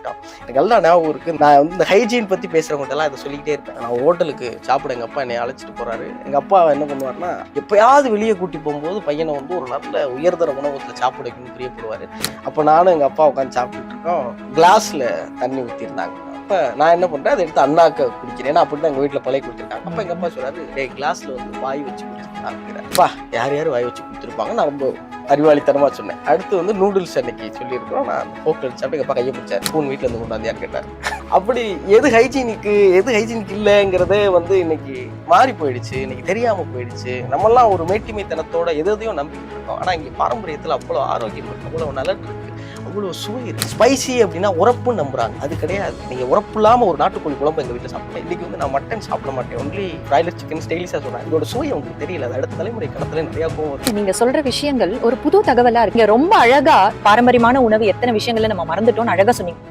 போயிட்டான். எனக்கு எல்லாம் ஞாபகம் இருக்குது. நான் வந்து இந்த ஹைஜீன் பற்றி பேசுகிறவங்கள்ட்டெல்லாம் இதை சொல்லிக்கிட்டே இருப்பேன். நான் ஹோட்டலுக்கு சாப்பிட எங்கள் அப்பா என்னை அழைச்சிட்டு போகிறாரு. எங்கள் அப்பா என்ன பண்ணுவார்னா, எப்போயாவது வெளியே கூட்டி போகும்போது பையனை வந்து ஒரு நல்ல உயர்தர உணவகத்தில் சாப்பிட வைக்கணும்னு பிரியப்படுவார். அப்போ நானும் எங்கள் அப்பா உட்காந்து சாப்பிட்டுட்டு இருக்கோம். கிளாஸில் தண்ணி ஊற்றிருந்தாங்க. அப்போ நான் என்ன பண்ணுறேன், அதை எடுத்து அண்ணாக்க குடிக்கிறேன். ஏன்னா அப்படி தான் எங்கள் வீட்டில் பழைய கொடுத்துருக்காங்க. அப்போ எங்கள் அப்பா சொல்கிறாரு, டே கிளாஸில் வந்து வாய் வச்சு கொடுத்துருக்காங்க. அப்பா யார் வாய் வச்சு கொடுத்துருப்பாங்க. நான் ரொம்ப அறிவாளித்தனமாக சொன்னேன். அடுத்து வந்து நூடுல்ஸ் அன்னைக்கு சொல்லியிருக்கிறோம். நான் போக்கு சாப்பிட்டு எங்கள் அப்பா கையை பிடிச்சார். ஸ்பூன் வீட்டில் இருந்து கொண்டாந்தியான்னு கேட்டார். அப்படி எது ஹைஜீனிக் இல்லைங்கிறதே வந்து இன்னைக்கு மாறி போயிடுச்சு. இன்னைக்கு தெரியாமல் போயிடுச்சு. நம்மெல்லாம் ஒரு மேட்டிமைத்தனத்தோட எதையும் நம்பிக்கிட்டு இருக்கோம். ஆனால் இங்கே பாரம்பரியத்தில் அவ்வளோ ஆரோக்கியம் இருக்கு, அவ்வளோ நலன் இருக்கு, அவ்வளோ சுவை இருக்கு. ஸ்பைசி அப்படின்னா உரப்புன்னு நம்புறாங்க. அது கிடையாது. நீங்கள் உரப்பு இல்லாமல் ஒரு நாட்டுக்கோழி குழம்பு எங்கள் வீட்டில் சாப்பிட்டேன். இன்னைக்கு வந்து நான் மட்டன் சாப்பிட மாட்டேன். ஒன்லி பிராய்லர் சிக்கன் ஸ்டைலிஷாக சொல்கிறேன். இதோட சுவை உங்களுக்கு தெரியல. அது அடுத்த தலைமுறை கடத்துல நிறையா கோவம். நீங்க சொல்ற விஷயங்கள் ஒரு புது தகவலா இருக்கு. ரொம்ப அழகா பாரம்பரியமான உணவு எத்தனை விஷயங்களை நம்ம மறந்துட்டோம்னு அழகா சொன்னீங்க.